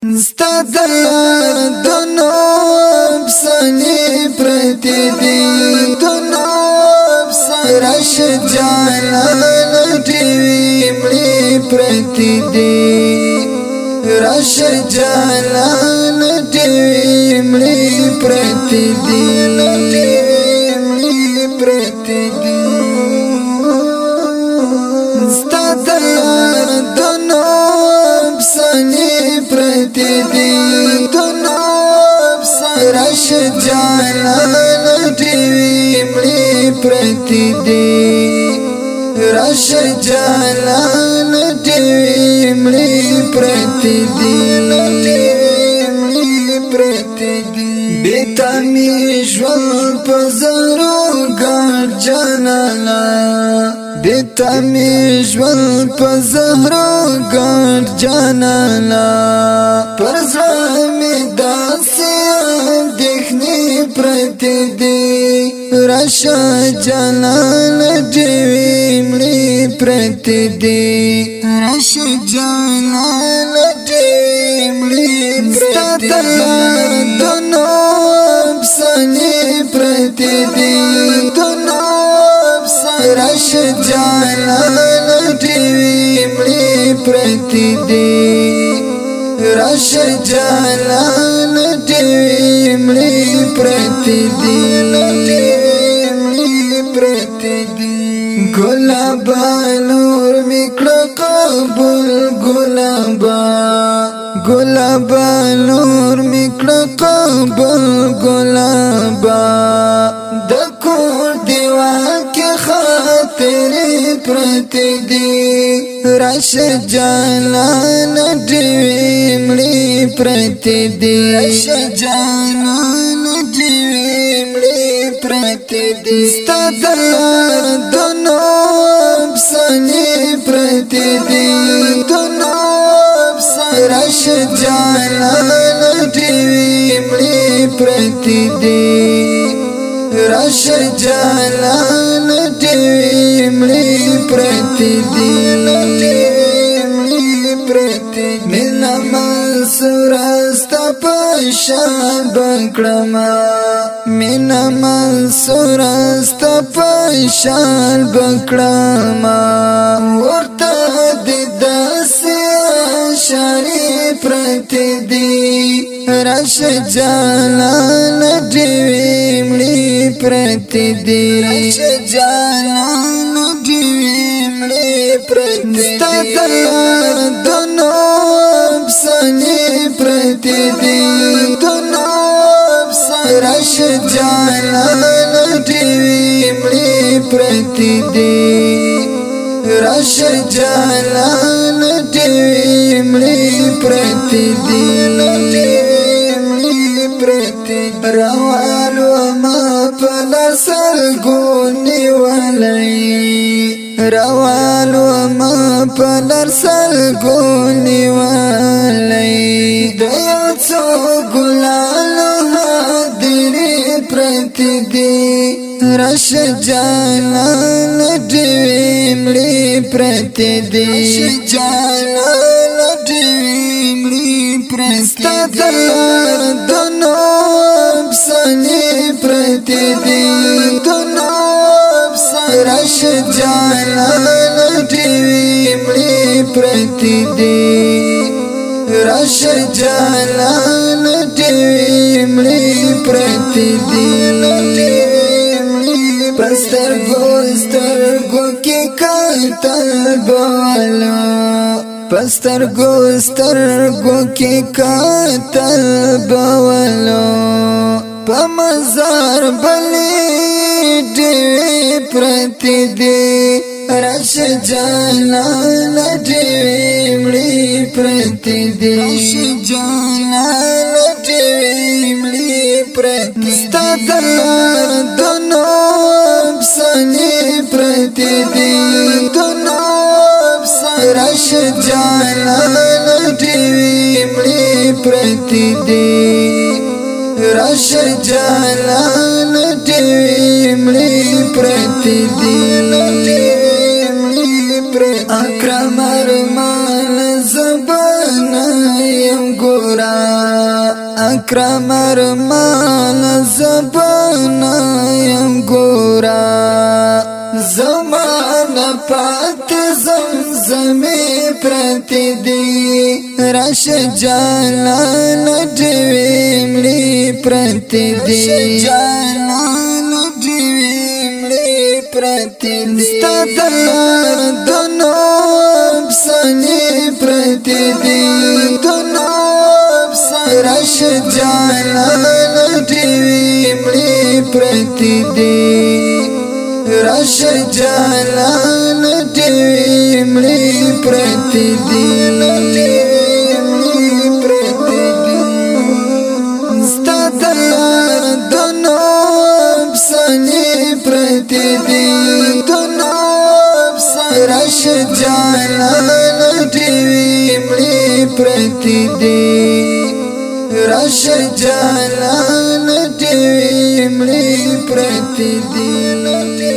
ستا د یادونو افسانې پرتې دي راشه جانانه ډېوې مړې پرتې دي راشه جانانه ډېوې مړې پرتې دي ستا د یادونو افسانې پرتې دي راشه جانانه ډېوې مړې پرتې دي راشه جانانه ډېوې مړې پرتې دي بېتا مې ژوند په زرو ګډ جانانه بېتا مې ژوند په زهرو ګډ جانانه پر زړه مې داسې اندېښنې پرتې دي راشه جانانه ډېوې مړې پرتې دي راشه جانانه ډېوې مړې پرتې دي ستا د یادونو افسانې پرتې دي راشه جانانه ډېوې مړې پرتې دي راشه جانانه ډېوې مړې پرتې دي ګلابه نور مې کړه قبول ګلابه نور مې کړه قبول ګلابه د کور دیوال کې خاطرې پرتې دي راشه جانانه ډېوې مړې پرتې دي راشه جانانه ډېوې مړې پرتې دي ستا د یادونو افسانې پرتې دي راشه جانانه ډېوې مړې پرتې دي راشه جانانه ډېوې مړې پرتې دي مینه منصوره ستا په شان بکړمه مینه منصوره ستا په شان بکړمه ورته دې داسې اشارې پرتې دي راشه جانانه ډېوې مړې پرتې دي راشه جانانه ډېوې مړې پرتې دي ستا د یادونو افسانې پرتې دي راشه جانانه ډېوې مړې پرتې دي راشه جانانه ډېوې مړې پرتې دي روان وما په لسلګو نیولی روان وما په لسلګو نیولی د یو څو ګلانو هدیرې پرتې دي راشه جانانه ډېوې مړې پرتې دي راشه جانانه ډېوې مړې پرتې دي ستا د یادونو افسانې پرتې دي راشه جانانه ډېوې مړې پرتې دي راشه جانانه ډېوې مړې پرتې دي په سترګو کې کتل بولو په سترګو کې کتل بولو په مزار بلې ډېوې پرتې دي راشه جانانه ډېوې مړې پرتې دي راشه جانانه ډېوې مړې پرتې دي ستا د یادونو افسانې پرتې دي راشه جانانه ډېوې مړې پرتې دي راشه جانانه ډېوې مړې پرتې دي اکرم ارمان زبان یم ګور اکرم ارمان زبانا یم ګورا زمانہ پات زمزمی پرتی دی رش جانان ډیوی مړی پرتی دی جانان ډیوی مړی پرتی دی ستاد دونو افسانې پرتی دی دونو افسانې رش جانان ډیوی مړی پرتی دی رش جانان ډیوی مړی پرتی دی ستاد دونو افسانې پرتی دی دونو افسانې رش جانان ډیوی مړی پرتی دی رش جانان ډیوی مړی پرتی دی